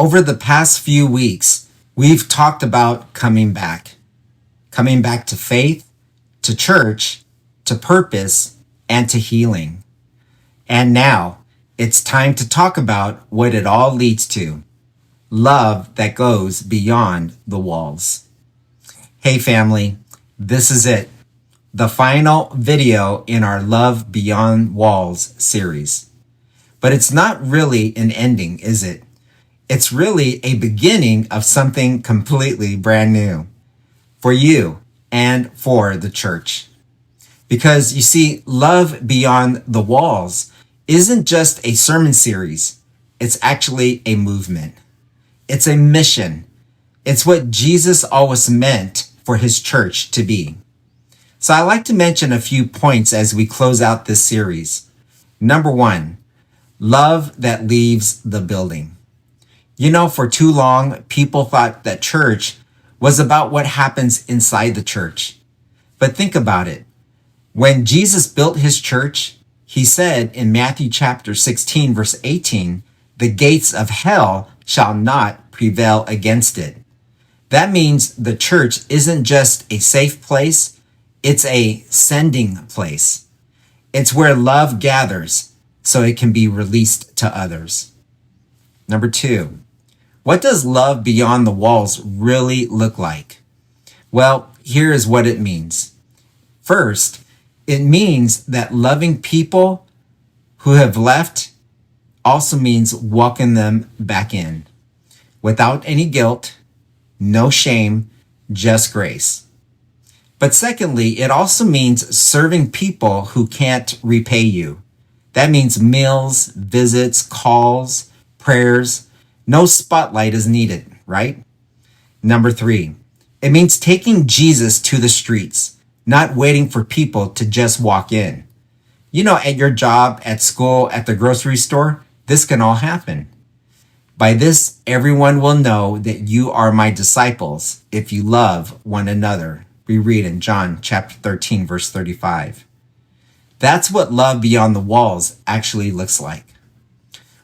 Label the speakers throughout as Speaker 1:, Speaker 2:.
Speaker 1: Over the past few weeks, we've talked about coming back to faith, to church, to purpose, and to healing. And now it's time to talk about what it all leads to. Love that goes beyond the walls. Hey family, this is it. The final video in our Love Beyond Walls series. But it's not really an ending, is it? It's really a beginning of something completely brand new for you and for the church. Because you see, Love Beyond the Walls isn't just a sermon series. It's actually a movement. It's a mission. It's what Jesus always meant for his church to be. So I like to mention a few points as we close out this series. Number one, love that leaves the building. You know, for too long, people thought that church was about what happens inside the church. But think about it. When Jesus built his church, he said in Matthew chapter 16, verse 18, the gates of hell shall not prevail against it. That means the church isn't just a safe place, it's a sending place. It's where love gathers so it can be released to others. Number two, what does love beyond the walls really look like? Well, here is what it means. First, it means that loving people who have left also means welcoming them back in without any guilt, no shame, just grace. But secondly, it also means serving people who can't repay you. That means meals, visits, calls, prayers. No spotlight is needed, right? Number three, it means taking Jesus to the streets, not waiting for people to just walk in. You know, at your job, at school, at the grocery store, this can all happen. By this, everyone will know that you are my disciples if you love one another. We read in John chapter 13, verse 35. That's what love beyond the walls actually looks like.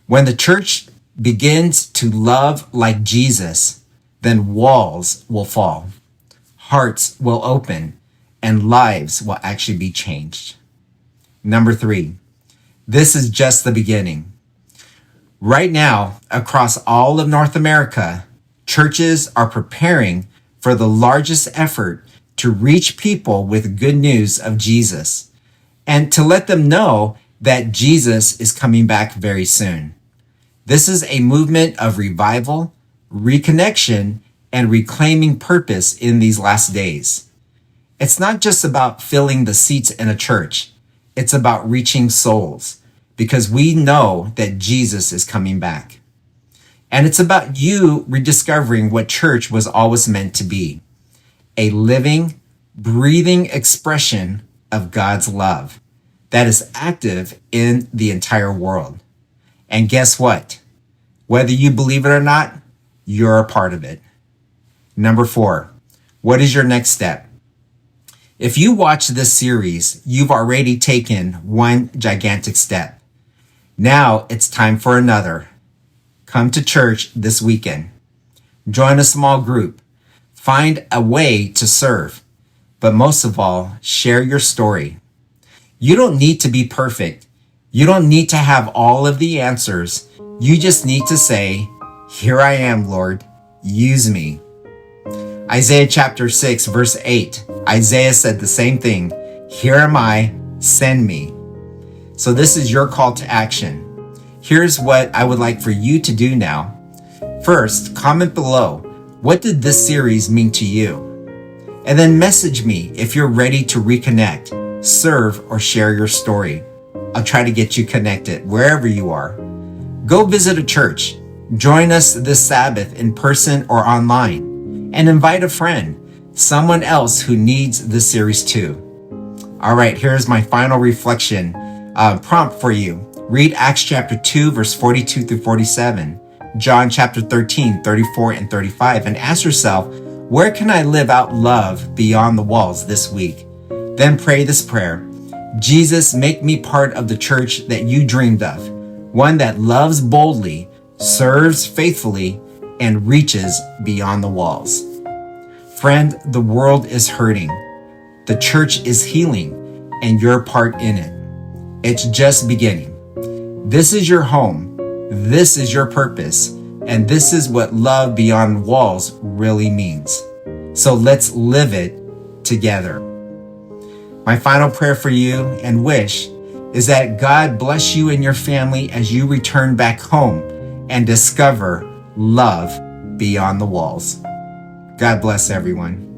Speaker 1: When the church begins to love like Jesus, then walls will fall, hearts will open, and lives will actually be changed. Number three, this is just the beginning. Right now, across all of North America, churches are preparing for the largest effort to reach people with good news of Jesus and to let them know that Jesus is coming back very soon. This is a movement of revival, reconnection, and reclaiming purpose in these last days. It's not just about filling the seats in a church. It's about reaching souls because we know that Jesus is coming back. And it's about you rediscovering what church was always meant to be. A living, breathing expression of God's love that is active in the entire world. And guess what? Whether you believe it or not, you're a part of it. Number four, what is your next step? If you watch this series, you've already taken one gigantic step. Now it's time for another. Come to church this weekend. Join a small group. Find a way to serve. But most of all, share your story. You don't need to be perfect. You don't need to have all of the answers. You just need to say, "Here I am, Lord. Use me." Isaiah chapter 6, verse 8. Isaiah said the same thing. "Here am I, send me." So this is your call to action. Here's what I would like for you to do now. First, comment below. What did this series mean to you? And then message me if you're ready to reconnect, serve, or share your story. I'll try to get you connected wherever you are. Go visit a church. Join us this Sabbath in person or online. And invite a friend, someone else who needs this series too. All right, here's my final reflection prompt for you. Read Acts chapter 2, verse 42 through 47, John chapter 13, 34 and 35, and ask yourself, where can I live out love beyond the walls this week? Then pray this prayer. Jesus, make me part of the church that you dreamed of, one that loves boldly, serves faithfully, and reaches beyond the walls. Friend, the world is hurting. The church is healing, and your part in it. It's just beginning. This is your home. This is your purpose. And this is what love beyond walls really means. So let's live it together. My final prayer for you and wish is that God bless you and your family as you return back home and discover love beyond the walls. God bless everyone.